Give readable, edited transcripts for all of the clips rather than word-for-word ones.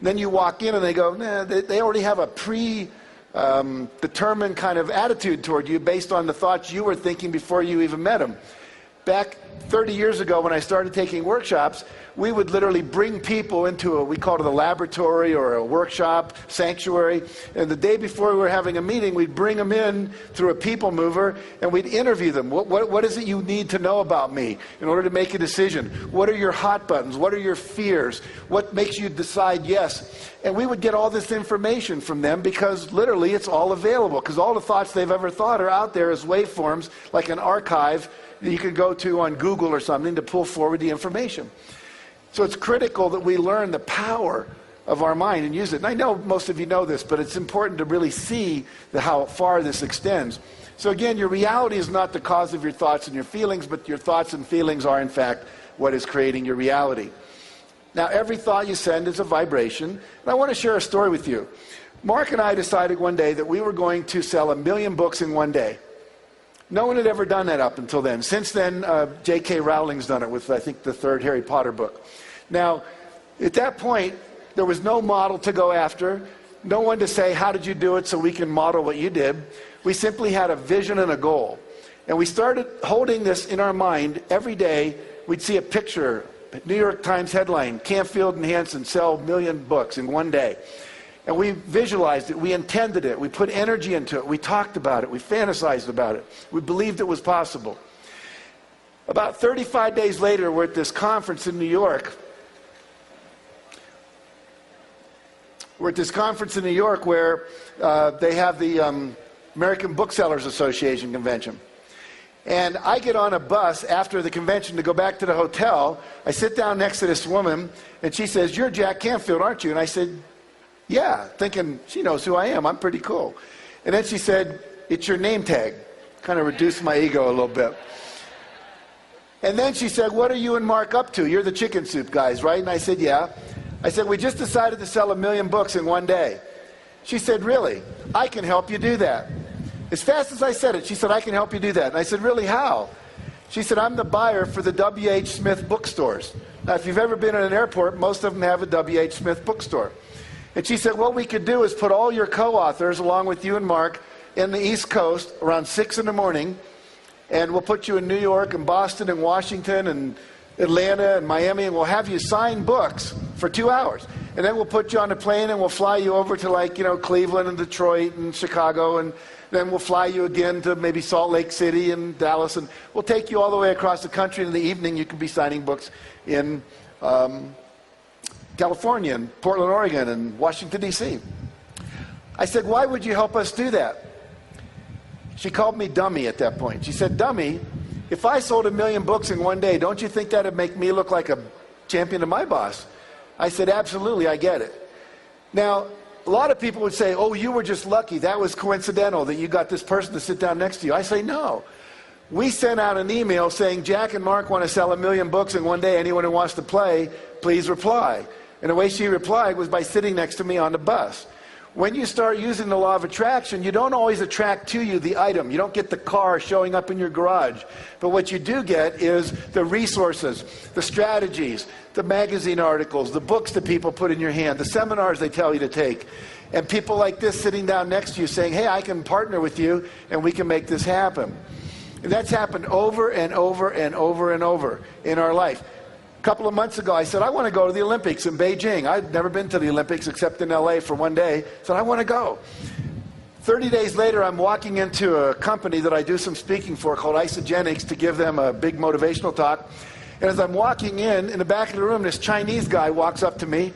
Then you walk in and they go, nah, they already have a determined kind of attitude toward you based on the thoughts you were thinking before you even met them. Back 30 years ago when I started taking workshops, we would literally bring people into we called it a laboratory or a workshop, sanctuary, and the day before we were having a meeting, we'd bring them in through a people mover and we'd interview them. What is it you need to know about me in order to make a decision? What are your hot buttons? What are your fears? What makes you decide yes? And we would get all this information from them because literally it's all available, because all the thoughts they've ever thought are out there as waveforms, like an archive that you could go to on Google or something to pull forward the information. So it's critical that we learn the power of our mind and use it. And I know most of you know this, but it's important to really see how far this extends. So again, your reality is not the cause of your thoughts and your feelings, but your thoughts and feelings are in fact what is creating your reality. Now, every thought you send is a vibration. And I want to share a story with you. Mark and I decided one day that we were going to sell 1 million books in one day. No one had ever done that up until then. Since then, J.K. Rowling's done it with, I think, the 3rd Harry Potter book. Now, at that point, there was no model to go after, no one to say, how did you do it so we can model what you did. We simply had a vision and a goal. And we started holding this in our mind every day. We'd see a picture, New York Times headline, Canfield and Hansen sell 1 million books in one day. And we visualized it, we intended it, we put energy into it, we talked about it, we fantasized about it, we believed it was possible. About 35 days later, we're at this conference in New York. We're at this conference in New York where they have the American Booksellers Association convention. And I get on a bus after the convention to go back to the hotel. I sit down next to this woman, and she says, "You're Jack Canfield, aren't you?" And I said, "Yeah," thinking she knows who I am. I'm pretty cool. And then she said, "It's your name tag." Kind of reduced my ego a little bit. And then she said, "What are you and Mark up to? You're the chicken soup guys, right?" And I said, "Yeah." I said, "We just decided to sell 1 million books in one day." She said, "Really? I can help you do that." As fast as I said it, she said, "I can help you do that." And I said, "Really, how?" She said, "I'm the buyer for the W.H. Smith bookstores." Now, if you've ever been at an airport, most of them have a W.H. Smith bookstore. And she said, "What we could do is put all your co-authors, along with you and Mark, in the East Coast around 6 in the morning, and we'll put you in New York and Boston and Washington and Atlanta and Miami, and we'll have you sign books for 2 hours. And then we'll put you on a plane and we'll fly you over to Cleveland and Detroit and Chicago, and then we'll fly you again to maybe Salt Lake City and Dallas, and we'll take you all the way across the country. In the evening, you can be signing books in California and Portland, Oregon, and Washington, D.C. I said, "Why would you help us do that?" She called me dummy at that point. She said, "Dummy, if I sold 1 million books in one day, don't you think that would make me look like a champion to my boss?" I said, "Absolutely, I get it." Now, a lot of people would say, "Oh, you were just lucky. That was coincidental that you got this person to sit down next to you." I say, "No. We sent out an email saying, Jack and Mark want to sell 1 million books in one day. Anyone who wants to play, please reply." And the way she replied was by sitting next to me on the bus. When you start using the law of attraction, you don't always attract to you the item. You don't get the car showing up in your garage. But what you do get is the resources, the strategies, the magazine articles, the books that people put in your hand, the seminars they tell you to take, and people like this sitting down next to you saying, "Hey, I can partner with you and we can make this happen." And that's happened over and over and over and over in our life. A couple of months ago, I said, "I want to go to the Olympics in Beijing." I'd never been to the Olympics except in LA for one day. I said, "I want to go." 30 days later, I'm walking into a company that I do some speaking for called Isogenics to give them a big motivational talk. And as I'm walking in the back of the room, this Chinese guy walks up to me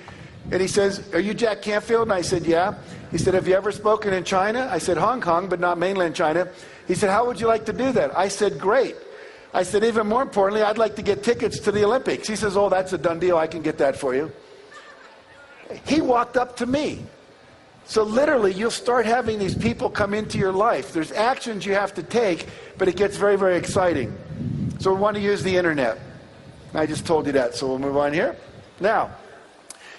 and he says, "Are you Jack Canfield?" And I said, "Yeah." He said, "Have you ever spoken in China?" I said, "Hong Kong, but not mainland China." He said, "How would you like to do that?" I said, "Great." I said, "Even more importantly, I'd like to get tickets to the Olympics." He says, "Oh, that's a done deal. I can get that for you." He walked up to me. So literally, you'll start having these people come into your life. There's actions you have to take, but it gets very, very exciting. So we want to use the internet. I just told you that, so we'll move on here. Now,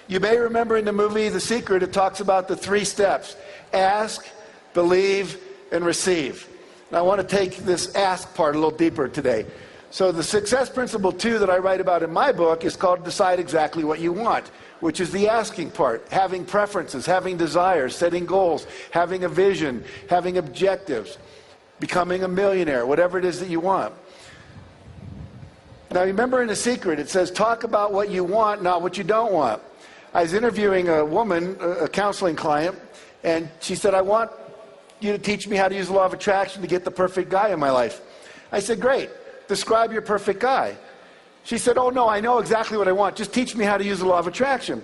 you may remember in the movie The Secret, it talks about the 3 steps: ask, believe, and receive. And I want to take this ask part a little deeper today. So the success principle 2 that I write about in my book is called Decide Exactly What You Want, which is the asking part, having preferences, having desires, setting goals, having a vision, having objectives, becoming a millionaire, whatever it is that you want. Now remember in The Secret, it says talk about what you want, not what you don't want. I was interviewing a woman, a counseling client, and she said, I want you to teach me how to use the law of attraction to get the perfect guy in my life. I said, great. Describe your perfect guy. She said, oh no, I know exactly what I want. Just teach me how to use the law of attraction.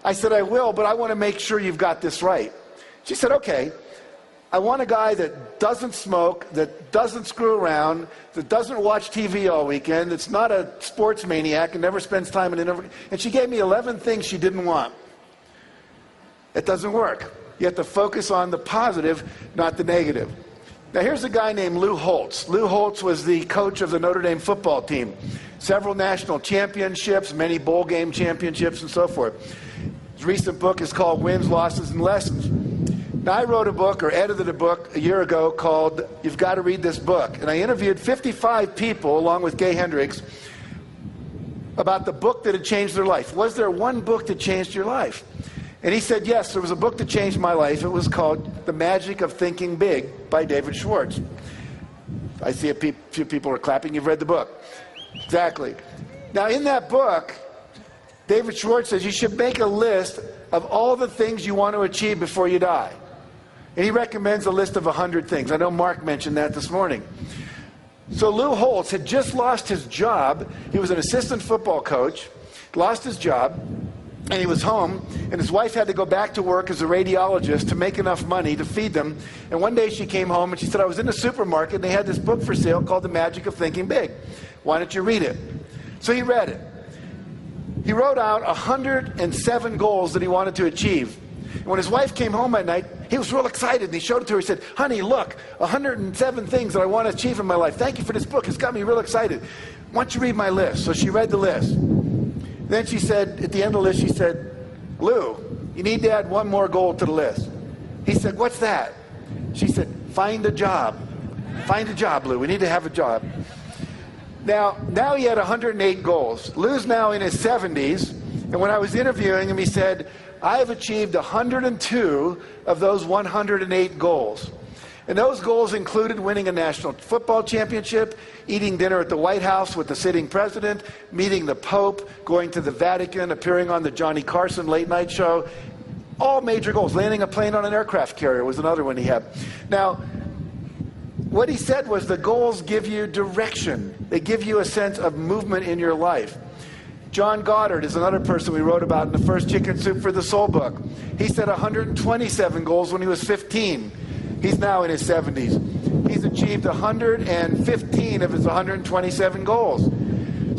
I said, I will, but I want to make sure you've got this right. She said, okay. I want a guy that doesn't smoke, that doesn't screw around, that doesn't watch TV all weekend, that's not a sports maniac and never spends time in it. And she gave me 11 things she didn't want. It doesn't work. You have to focus on the positive, not the negative. Now here's a guy named Lou Holtz. Lou Holtz was the coach of the Notre Dame football team. Several national championships, many bowl game championships, and so forth. His recent book is called Wins, Losses, and Lessons. Now I wrote a book, or edited a book, a year ago called You've Got to Read This Book. And I interviewed 55 people, along with Gay Hendricks, about the book that had changed their life. Was there one book that changed your life? And he said, yes, there was a book that changed my life. It was called The Magic of Thinking Big by David Schwartz. I see a few people are clapping. You've read the book. Exactly. Now, in that book, David Schwartz says you should make a list of all the things you want to achieve before you die. And he recommends a list of 100 things. I know Mark mentioned that this morning. So Lou Holtz had just lost his job. He was an assistant football coach, lost his job. And he was home, and his wife had to go back to work as a radiologist to make enough money to feed them. And one day she came home and she said, I was in the supermarket and they had this book for sale called The Magic of Thinking Big. Why don't you read it? So he read it. He wrote out 107 goals that he wanted to achieve. And when his wife came home at night, he was real excited and he showed it to her. He said, honey, look, 107 things that I want to achieve in my life. Thank you for this book. It's got me real excited. Why don't you read my list? So she read the list. Then she said, at the end of the list, she said, Lou, you need to add one more goal to the list. He said, what's that? She said, find a job. Find a job, Lou. We need to have a job. Now he had 108 goals. Lou's now in his 70s, and when I was interviewing him, he said, I have achieved 102 of those 108 goals. And those goals included winning a national football championship, eating dinner at the White House with the sitting president, meeting the Pope, going to the Vatican, appearing on the Johnny Carson late night show. All major goals. Landing a plane on an aircraft carrier was another one he had. Now, what he said was the goals give you direction. They give you a sense of movement in your life. John Goddard is another person we wrote about in the first Chicken Soup for the Soul book. He set 127 goals when he was 15. He's now in his 70s. He's achieved 115 of his 127 goals.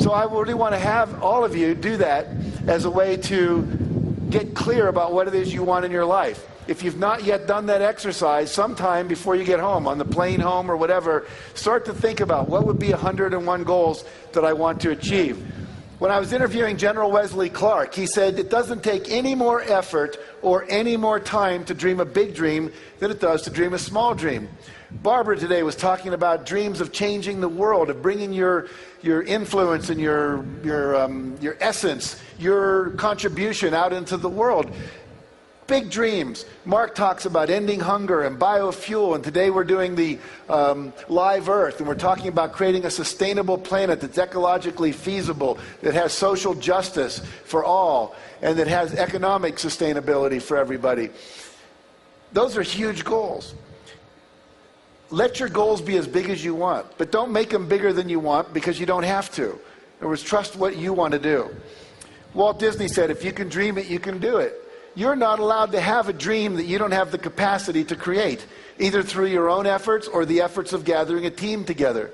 So I really want to have all of you do that as a way to get clear about what it is you want in your life. If you've not yet done that exercise, sometime before you get home, on the plane home or whatever, start to think about what would be 101 goals that I want to achieve. When I was interviewing General Wesley Clark, he said it doesn't take any more effort or any more time to dream a big dream than it does to dream a small dream. Barbara today was talking about dreams of changing the world, of bringing your influence and your essence, your contribution out into the world. Big dreams. Mark talks about ending hunger and biofuel, and today we're doing the Live Earth, and we're talking about creating a sustainable planet that's ecologically feasible, that has social justice for all, and that has economic sustainability for everybody. Those are huge goals. Let your goals be as big as you want, but don't make them bigger than you want because you don't have to. In other words, trust what you want to do. Walt Disney said, if you can dream it, you can do it. You're not allowed to have a dream that you don't have the capacity to create, either through your own efforts or the efforts of gathering a team together.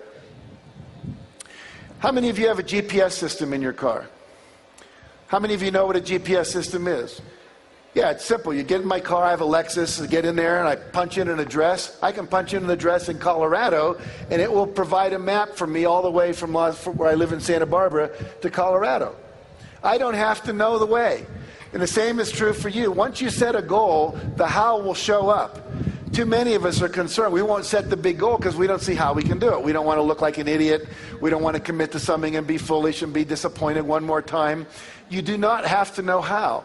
How many of you have a GPS system in your car? How many of you know what a GPS system is? Yeah, it's simple. You get in my car, I have a Lexus, I get in there and I punch in an address. I can punch in an address in Colorado and it will provide a map for me all the way from where I live in Santa Barbara to Colorado. I don't have to know the way. And the same is true for you. Once you set a goal, the how will show up. Too many of us are concerned. We won't set the big goal because we don't see how we can do it. We don't want to look like an idiot. We don't want to commit to something and be foolish and be disappointed one more time. You do not have to know how.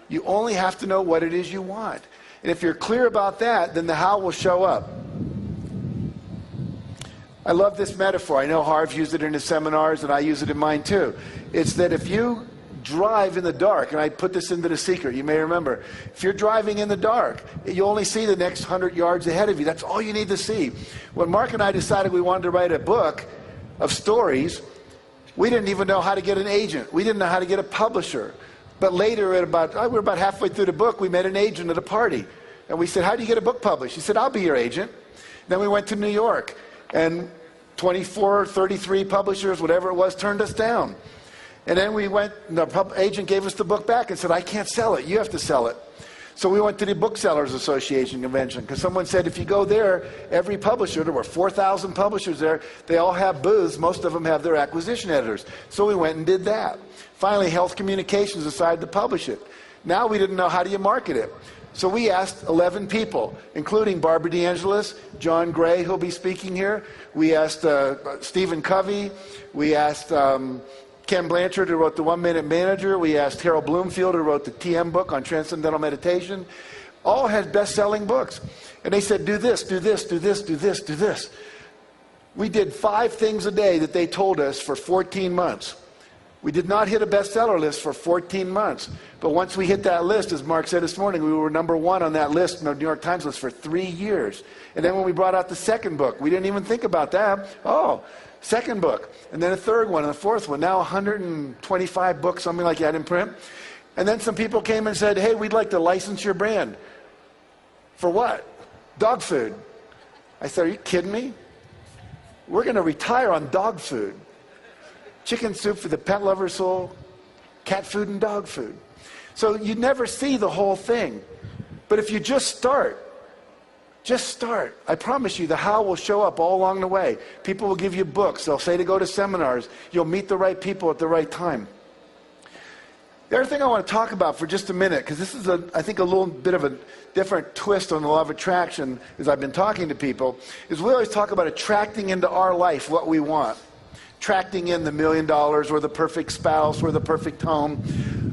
You only have to know what it is you want. And if you're clear about that, then the how will show up. I love this metaphor. I know Harv used it in his seminars, and I use it in mine too. It's that if you drive in the dark, and I put this into The Secret, you may remember, if you're driving in the dark, you only see the next 100 yards ahead of you. That's all you need to see. When Mark and I decided we wanted to write a book of stories, we didn't even know how to get an agent. We didn't know how to get a publisher. But later, we were about halfway through the book, we met an agent at a party. And we said, how do you get a book published? He said, I'll be your agent. Then we went to New York, and 24, 33 publishers, whatever it was, turned us down. And then we went, the agent gave us the book back and said, I can't sell it. You have to sell it. So we went to the Booksellers Association convention because someone said if you go there, every publisher, there were 4,000 publishers there, they all have booths. Most of them have their acquisition editors. So we went and did that. Finally, Health Communications decided to publish it. Now we didn't know how do you market it. So we asked 11 people, including Barbara DeAngelis, John Gray, who'll be speaking here. We asked Stephen Covey. We asked Ken Blanchard, who wrote The 1 Minute Manager. We asked Harold Bloomfield, who wrote the TM book on Transcendental Meditation. All had best-selling books. And they said, do this, do this, do this, do this, do this. We did 5 things a day that they told us for 14 months. We did not hit a bestseller list for 14 months. But once we hit that list, as Mark said this morning, we were number 1 on that list, the New York Times list, for 3 years. And then when we brought out the second book, we didn't even think about that. Oh, second book. And then a third one and a fourth one. Now 125 books, something like that in print. And then some people came and said, hey, we'd like to license your brand. For what? Dog food. I said, are you kidding me? We're going to retire on dog food. Chicken soup for the pet lover's soul, cat food and dog food. So you never see the whole thing. But if you just start, I promise you the how will show up all along the way. People will give you books. They'll say to go to seminars. You'll meet the right people at the right time. The other thing I want to talk about for just a minute, because this is, I think, a little bit of a different twist on the law of attraction as I've been talking to people, is we always talk about attracting into our life what we want. Attracting in the $1 million or the perfect spouse or the perfect home.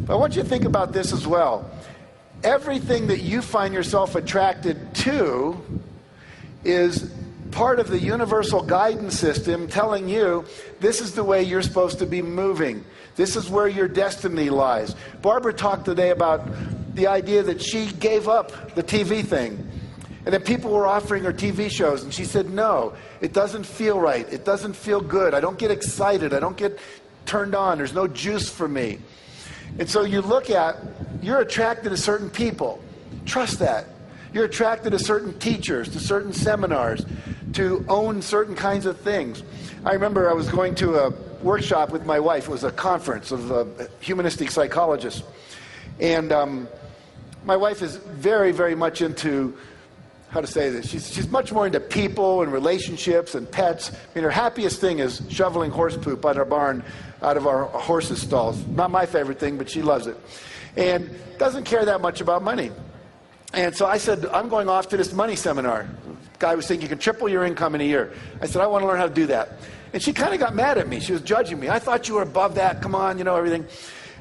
But I want you to think about this as well. Everything that you find yourself attracted to is part of the universal guidance system telling you this is the way you're supposed to be moving. This is where your destiny lies. Barbara talked today about the idea that she gave up the TV thing. And then people were offering her TV shows, and she said, no, it doesn't feel right. It doesn't feel good. I don't get excited. I don't get turned on. There's no juice for me. And so you look at, you're attracted to certain people. Trust that. You're attracted to certain teachers, to certain seminars, to own certain kinds of things. I remember I was going to a workshop with my wife. It was a conference of humanistic psychologists. And my wife is very, very much into, how to say this, she's much more into people and relationships and pets. I mean, her happiest thing is shoveling horse poop out of our barn, out of our horses' stalls. Not my favorite thing, but she loves it. And doesn't care that much about money. And so I said, I'm going off to this money seminar. The guy was saying you can triple your income in a year. I said, I want to learn how to do that. And she kind of got mad at me. She was judging me. I thought you were above that. Come on, you know, everything.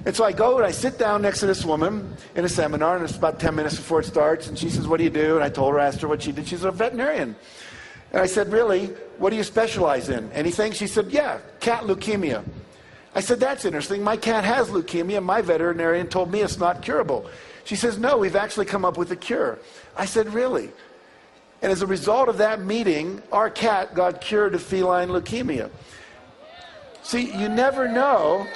And so I go and I sit down next to this woman in a seminar, and it's about 10 minutes before it starts. And she says, what do you do? And I told her, asked her what she did. She's a veterinarian. And I said, really? What do you specialize in? Anything? She said, yeah, cat leukemia. I said, that's interesting. My cat has leukemia. My veterinarian told me it's not curable. She says, no, we've actually come up with a cure. I said, really? And as a result of that meeting, our cat got cured of feline leukemia. See, you never know.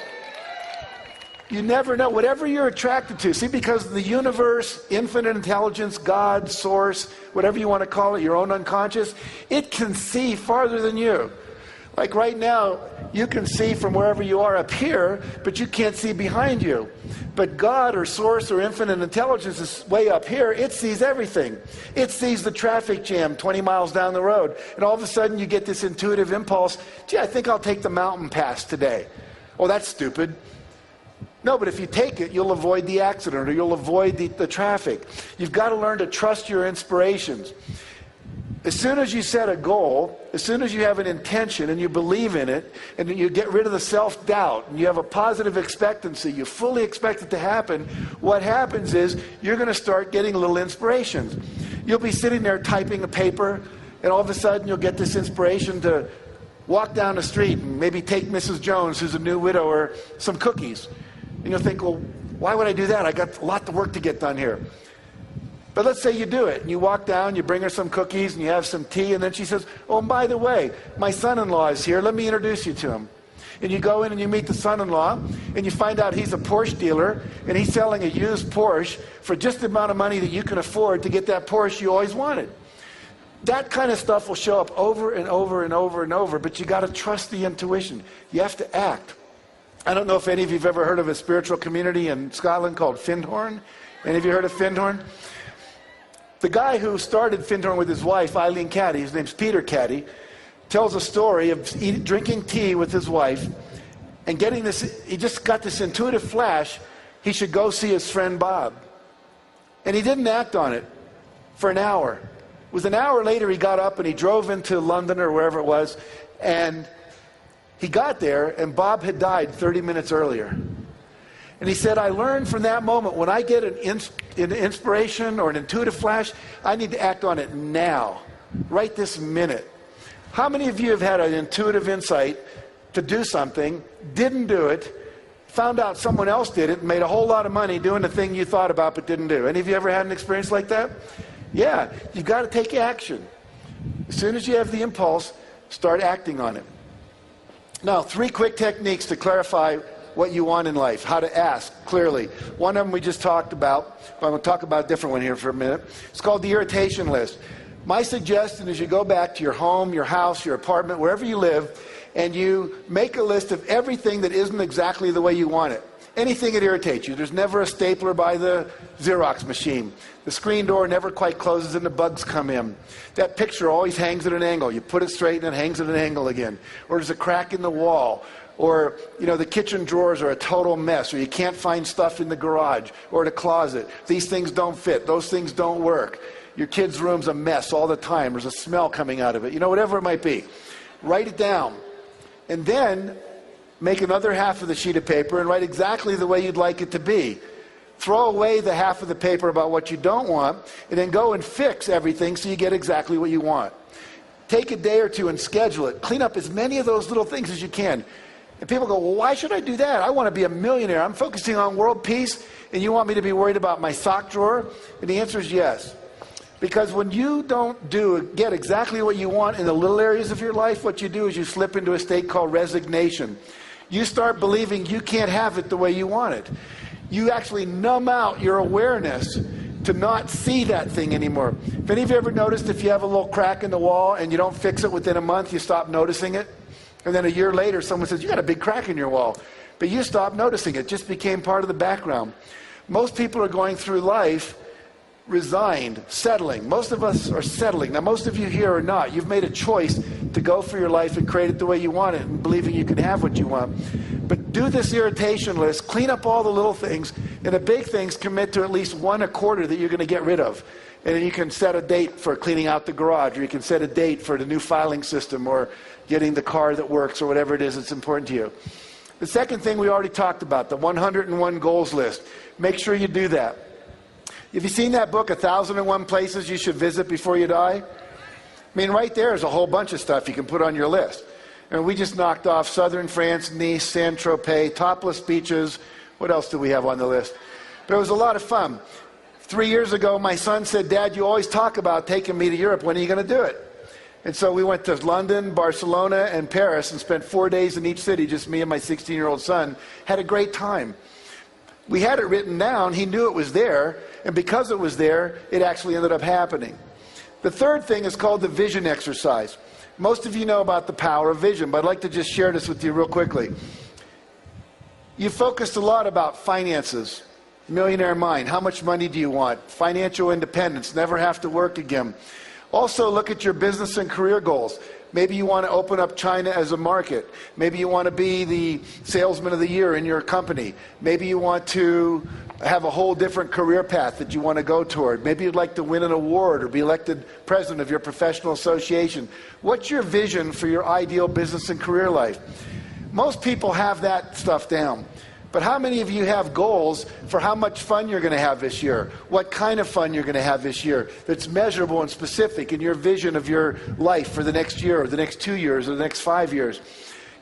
You never know. Whatever you're attracted to. See, because the universe, infinite intelligence, God, source, whatever you want to call it, your own unconscious, it can see farther than you. Like right now, you can see from wherever you are up here, but you can't see behind you. But God or source or infinite intelligence is way up here. It sees everything. It sees the traffic jam 20 miles down the road. And all of a sudden you get this intuitive impulse, gee, I think I'll take the mountain pass today. Oh, that's stupid. No, but if you take it, you'll avoid the accident or you'll avoid the traffic. You've got to learn to trust your inspirations. As soon as you set a goal, as soon as you have an intention and you believe in it, and you get rid of the self-doubt, and you have a positive expectancy, you fully expect it to happen, what happens is you're going to start getting little inspirations. You'll be sitting there typing a paper, and all of a sudden you'll get this inspiration to walk down the street and maybe take Mrs. Jones, who's a new widower, some cookies. And you'll think, well, why would I do that? I got a lot of work to get done here. But let's say you do it, and you walk down, you bring her some cookies, and you have some tea, and then she says, oh, and by the way, my son-in-law is here, let me introduce you to him. And you go in and you meet the son-in-law, and you find out he's a Porsche dealer, and he's selling a used Porsche for just the amount of money that you can afford to get that Porsche you always wanted. That kind of stuff will show up over and over and over and over, but you got to trust the intuition. You have to act. I don't know if any of you have ever heard of a spiritual community in Scotland called Findhorn. Any of you heard of Findhorn? The guy who started Findhorn with his wife, Eileen Caddy, his name's Peter Caddy, tells a story of drinking tea with his wife and getting this, he just got this intuitive flash, he should go see his friend Bob. And he didn't act on it for an hour. It was an hour later he got up and he drove into London or wherever it was, and he got there and Bob had died 30 minutes earlier. And he said, I learned from that moment, when I get an inspiration or an intuitive flash, I need to act on it now, right this minute. How many of you have had an intuitive insight to do something, didn't do it, found out someone else did it, and made a whole lot of money doing the thing you thought about but didn't do? Any of you ever had an experience like that? Yeah, you've got to take action. As soon as you have the impulse, start acting on it. Now, 3 quick techniques to clarify what you want in life, how to ask clearly. One of them we just talked about, but I'm going to talk about a different one here for a minute. It's called the irritation list. My suggestion is you go back to your home, your house, your apartment, wherever you live, and you make a list of everything that isn't exactly the way you want it. Anything that irritates you. There's never a stapler by the Xerox machine. The screen door never quite closes and the bugs come in. That picture always hangs at an angle. You put it straight and it hangs at an angle again. Or there's a crack in the wall. Or, the kitchen drawers are a total mess. Or you can't find stuff in the garage or the closet. These things don't fit. Those things don't work. Your kid's room's a mess all the time. There's a smell coming out of it. Whatever it might be. Write it down. And then make another half of the sheet of paper and write exactly the way you'd like it to be. Throw away the half of the paper about what you don't want, and then go and fix everything so you get exactly what you want. Take a day or two and schedule it. Clean up as many of those little things as you can. And people go, well, why should I do that? I want to be a millionaire. I'm focusing on world peace, and you want me to be worried about my sock drawer? And the answer is yes. Because when you don't get exactly what you want in the little areas of your life, what you do is you slip into a state called resignation. You start believing you can't have it the way you want it. You actually numb out your awareness to not see that thing anymore. Have any of you ever noticed if you have a little crack in the wall and you don't fix it within a month, you stop noticing it? And then a year later, someone says, you got a big crack in your wall. But you stopped noticing it. It just became part of the background. Most people are going through life resigned, settling. Most of us are settling. Now, most of you here are not. You've made a choice to go for your life and create it the way you want it and believing you can have what you want. But do this irritation list, clean up all the little things, and the big things commit to at least one a quarter that you're going to get rid of. And then you can set a date for cleaning out the garage, or you can set a date for the new filing system, or getting the car that works, or whatever it is that's important to you. The second thing we already talked about, the 101 goals list. Make sure you do that. Have you seen that book, 1,001 Places You Should Visit Before You Die? I mean, right there is a whole bunch of stuff you can put on your list. And we just knocked off southern France, Nice, Saint-Tropez, topless beaches. What else do we have on the list? But it was a lot of fun. 3 years ago, my son said, Dad, you always talk about taking me to Europe. When are you going to do it? And so we went to London, Barcelona, and Paris and spent 4 days in each city, just me and my 16-year-old son. Had a great time. We had it written down. He knew it was there. And because it was there, it actually ended up happening. The third thing is called the vision exercise. Most of you know about the power of vision, but I'd like to just share this with you real quickly. You focused a lot about finances, millionaire mind. How much money do you want? Financial independence, never have to work again. Also, look at your business and career goals. Maybe you want to open up China as a market. Maybe you want to be the salesman of the year in your company. Maybe you want to have a whole different career path that you want to go toward. Maybe you'd like to win an award or be elected president of your professional association. What's your vision for your ideal business and career life? Most people have that stuff down. But how many of you have goals for how much fun you're going to have this year? What kind of fun you're going to have this year that's measurable and specific in your vision of your life for the next year or the next 2 years or the next 5 years?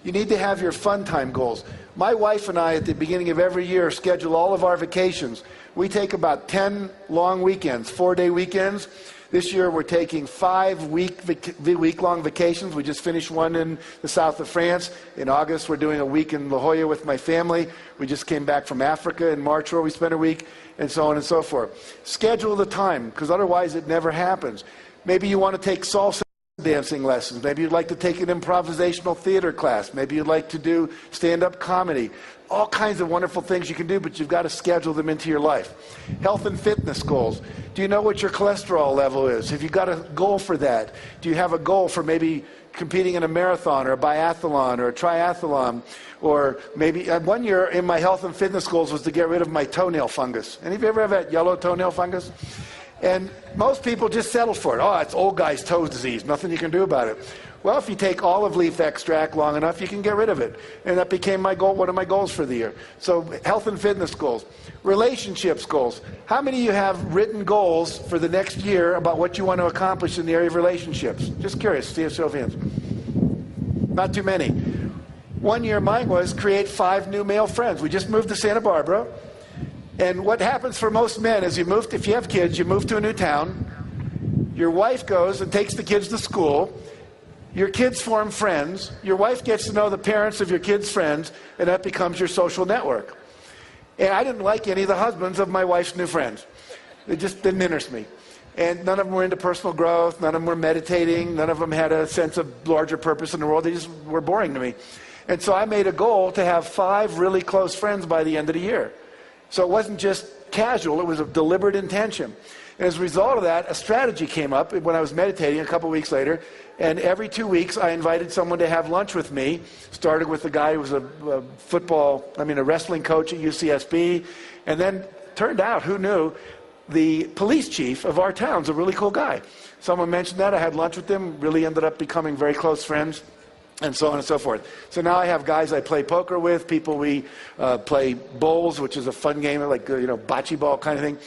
You need to have your fun time goals. My wife and I, at the beginning of every year, schedule all of our vacations. We take about 10 long weekends, 4-day weekends. This year we're taking 5 week-long vacations. We just finished one in the south of France. In August we're doing a week in La Jolla with my family. We just came back from Africa in March where we spent a week, and so on and so forth. Schedule the time, because otherwise it never happens. Maybe you want to take salsa dancing lessons. Maybe you'd like to take an improvisational theater class. Maybe you'd like to do stand-up comedy. All kinds of wonderful things you can do, but you've got to schedule them into your life. Health and fitness goals. Do you know what your cholesterol level is? Have you got a goal for that? Do you have a goal for maybe competing in a marathon or a biathlon or a triathlon? Or maybe one year in my health and fitness goals was to get rid of my toenail fungus. Any of you ever have that yellow toenail fungus? And most people just settle for it. Oh, it's old guy's toe disease. Nothing you can do about it. Well, if you take olive leaf extract long enough, you can get rid of it. And that became my goal, one of my goals for the year. So health and fitness goals. Relationships goals. How many of you have written goals for the next year about what you want to accomplish in the area of relationships? Just curious. See a show of hands. Not too many. One year mine was create 5 new male friends. We just moved to Santa Barbara. And what happens for most men is if you have kids, you move to a new town. Your wife goes and takes the kids to school. Your kids form friends. Your wife gets to know the parents of your kids' friends, and that becomes your social network. And I didn't like any of the husbands of my wife's new friends. They just didn't interest me. And none of them were into personal growth. None of them were meditating. None of them had a sense of larger purpose in the world. They just were boring to me. And so I made a goal to have 5 really close friends by the end of the year. So it wasn't just casual. It was a deliberate intention. And as a result of that, a strategy came up when I was meditating a couple weeks later. And every 2 weeks, I invited someone to have lunch with me. Started with a guy who was a wrestling coach at UCSB. And then turned out, who knew, the police chief of our town's a really cool guy. Someone mentioned that. I had lunch with him. Really ended up becoming very close friends. And so on and so forth. So now I have guys I play poker with, people we play bowls, which is a fun game, like bocce ball kind of thing.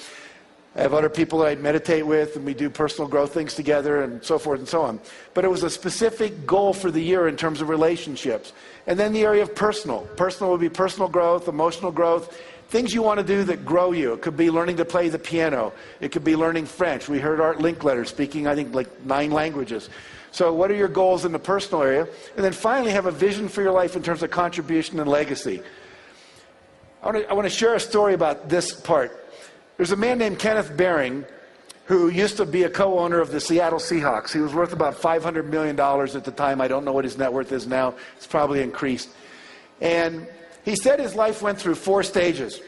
I have other people that I meditate with, and we do personal growth things together, and so forth and so on. But it was a specific goal for the year in terms of relationships. And then the area of personal. Personal would be personal growth, emotional growth, things you want to do that grow you. It could be learning to play the piano. It could be learning French. We heard Art Linkletter speaking, I think, like 9 languages. So what are your goals in the personal area? And then finally, have a vision for your life in terms of contribution and legacy. I want to share a story about this part. There's a man named Kenneth Baring who used to be a co-owner of the Seattle Seahawks. He was worth about $500 million at the time. I don't know what his net worth is now. It's probably increased. And he said his life went through 4 stages.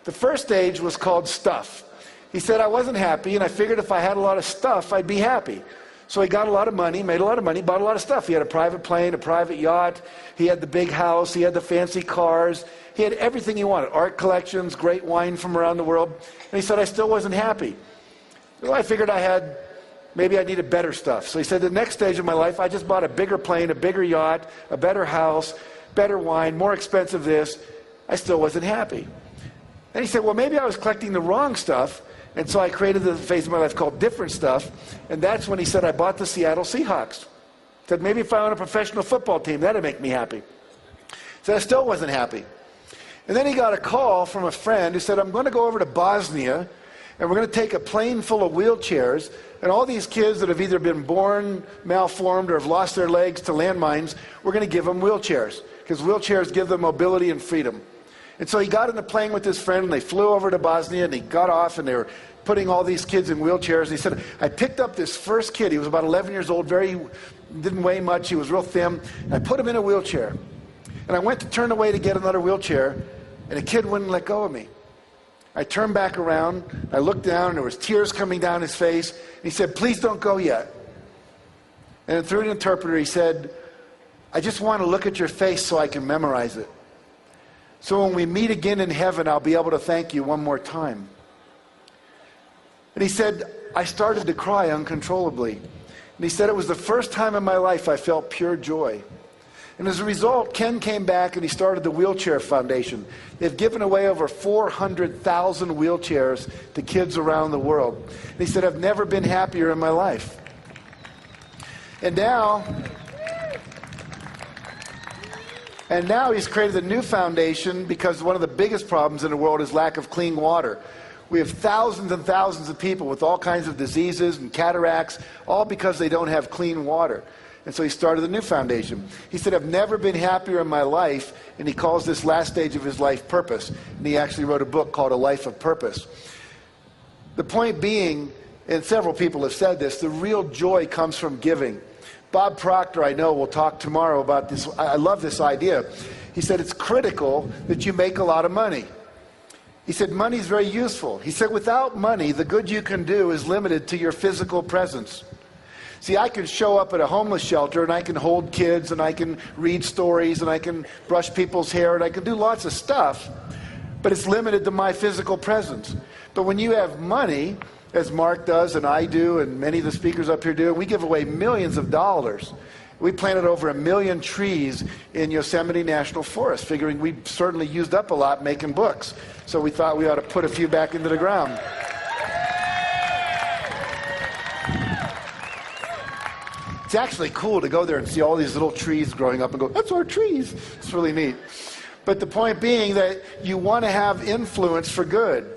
The first stage was called stuff. He said, I wasn't happy, and I figured if I had a lot of stuff, I'd be happy. So he got a lot of money, made a lot of money, bought a lot of stuff. He had a private plane, a private yacht. He had the big house. He had the fancy cars. He had everything he wanted. Art collections, great wine from around the world. And he said, I still wasn't happy. So I figured maybe I needed better stuff. So he said, the next stage of my life, I just bought a bigger plane, a bigger yacht, a better house, better wine, more expensive this. I still wasn't happy. Then he said, well, maybe I was collecting the wrong stuff. And so I created the phase of my life called different stuff. And that's when he said, I bought the Seattle Seahawks. He said, maybe if I own a professional football team, that'd make me happy. He said, I still wasn't happy. And then he got a call from a friend who said, I'm going to go over to Bosnia, and we're going to take a plane full of wheelchairs, and all these kids that have either been born malformed or have lost their legs to landmines, we're going to give them wheelchairs, because wheelchairs give them mobility and freedom. And so he got in the plane with his friend, and they flew over to Bosnia, and he got off, and they were putting all these kids in wheelchairs. And he said, I picked up this first kid. He was about 11 years old, didn't weigh much. He was real thin. And I put him in a wheelchair. And I went to turn away to get another wheelchair, and the kid wouldn't let go of me. I turned back around. I looked down, and there was tears coming down his face. And he said, please don't go yet. And then through an interpreter, he said, I just want to look at your face so I can memorize it. So when we meet again in heaven, I'll be able to thank you one more time. And he said, I started to cry uncontrollably. And he said, it was the first time in my life I felt pure joy. And as a result, Ken came back and he started the Wheelchair Foundation. They've given away over 400,000 wheelchairs to kids around the world. And he said, I've never been happier in my life. And now he's created a new foundation because one of the biggest problems in the world is lack of clean water. We have thousands and thousands of people with all kinds of diseases and cataracts, all because they don't have clean water. And so he started a new foundation. He said, I've never been happier in my life, and he calls this last stage of his life purpose. And he actually wrote a book called A Life of Purpose. The point being, and several people have said this, the real joy comes from giving. Bob Proctor, I know, will talk tomorrow about this. I love this idea. He said, it's critical that you make a lot of money. He said, money is very useful. He said, without money, the good you can do is limited to your physical presence. See, I can show up at a homeless shelter and I can hold kids and I can read stories and I can brush people's hair and I can do lots of stuff, but it's limited to my physical presence. But when you have money, as Mark does and I do and many of the speakers up here do, we give away millions of dollars. We planted over 1 million trees in Yosemite National Forest, figuring we certainly used up a lot making books. So we thought we ought to put a few back into the ground. It's actually cool to go there and see all these little trees growing up and go, that's our trees. It's really neat. But the point being that you want to have influence for good.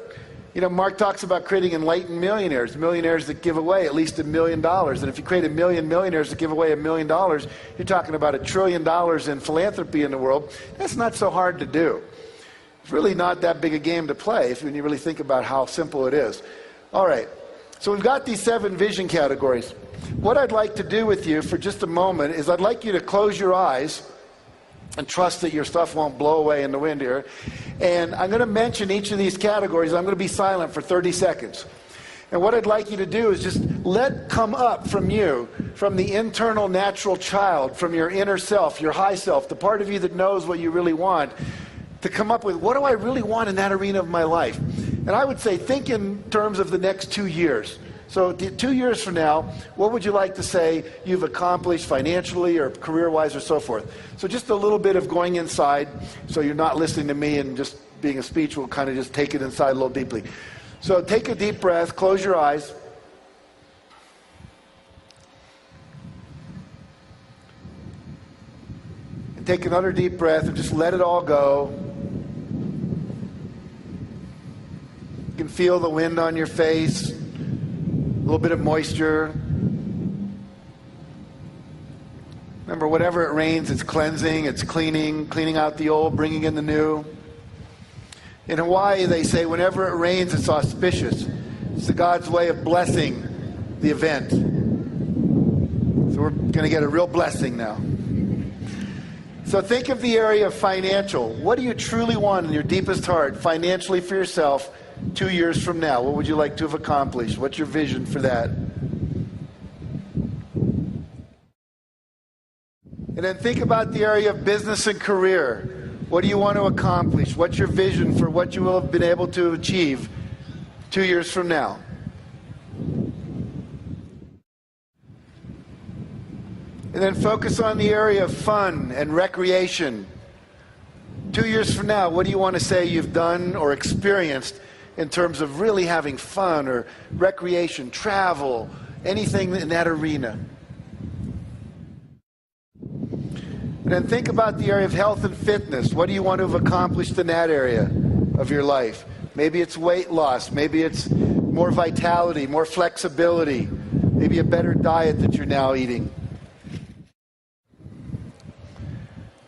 You know, Mark talks about creating enlightened millionaires, millionaires that give away at least $1 million. And if you create 1 million millionaires that give away $1 million, you're talking about $1 trillion in philanthropy in the world. That's not so hard to do. It's really not that big a game to play when you really think about how simple it is. All right, so we've got these 7 vision categories. What I'd like to do with you for just a moment is I'd like you to close your eyes and trust that your stuff won't blow away in the wind here. And I'm going to mention each of these categories. I'm going to be silent for 30 seconds. And what I'd like you to do is just let come up from you, from the internal natural child, from your inner self, your high self, the part of you that knows what you really want, to come up with, what do I really want in that arena of my life? And I would say, think in terms of the next 2 years. So 2 years from now, what would you like to say you've accomplished financially or career-wise or so forth? So just a little bit of going inside, so you're not listening to me and just being a speech. We'll kind of just take it inside a little deeply. So take a deep breath, close your eyes. And take another deep breath and just let it all go. You can feel the wind on your face. A little bit of moisture. Remember, whatever it rains, it's cleansing, it's cleaning out the old, bringing in the new. In Hawaii, they say whenever it rains, it's auspicious. It's the God's way of blessing the event. So we're going to get a real blessing now. So think of the area of financial. What do you truly want in your deepest heart, financially for yourself, 2 years from now? What would you like to have accomplished? What's your vision for that? And then think about the area of business and career. What do you want to accomplish? What's your vision for what you will have been able to achieve 2 years from now? And then focus on the area of fun and recreation. 2 years from now, what do you want to say you've done or experienced in terms of really having fun or recreation, travel, anything in that arena? And then think about the area of health and fitness. What do you want to have accomplished in that area of your life? Maybe it's weight loss. Maybe it's more vitality, more flexibility. Maybe a better diet that you're now eating.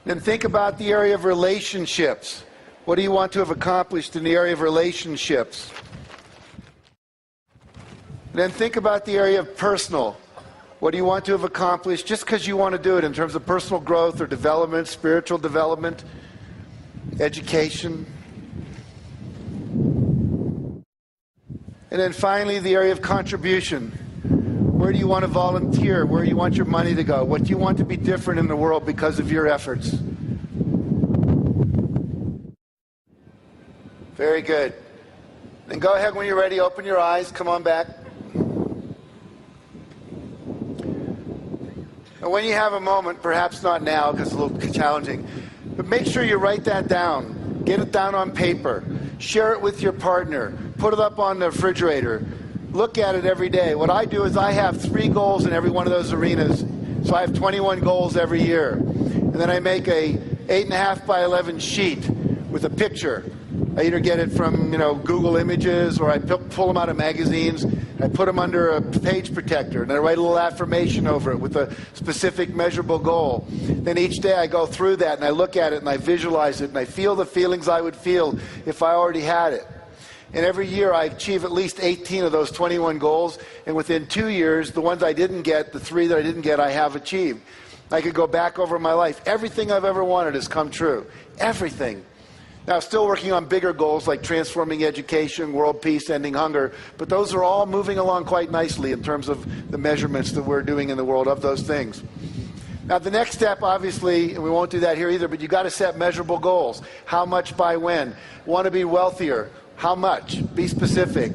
Then think about the area of relationships. What do you want to have accomplished in the area of relationships? And then think about the area of personal. What do you want to have accomplished just because you want to do it in terms of personal growth or development, spiritual development, education? And then finally, the area of contribution. Where do you want to volunteer? Where do you want your money to go? What do you want to be different in the world because of your efforts? Very good. Then go ahead when you're ready, open your eyes, come on back. And when you have a moment, perhaps not now because it's a little challenging, but make sure you write that down. Get it down on paper. Share it with your partner. Put it up on the refrigerator. Look at it every day. What I do is I have 3 goals in every one of those arenas. So I have 21 goals every year. And then I make a 8.5 by 11 sheet with a picture. I either get it from, Google Images, or I pull them out of magazines. I put them under a page protector, and I write a little affirmation over it with a specific measurable goal. Then each day I go through that, and I look at it, and I visualize it, and I feel the feelings I would feel if I already had it. And every year I achieve at least 18 of those 21 goals, and within 2 years, the ones I didn't get, the 3 that I didn't get, I have achieved. I could go back over my life. Everything I've ever wanted has come true. Everything. Now, still working on bigger goals like transforming education, world peace, ending hunger, but those are all moving along quite nicely in terms of the measurements that we're doing in the world of those things. Now, the next step, obviously, and we won't do that here either, but you've got to set measurable goals. How much by when? Want to be wealthier? How much? Be specific.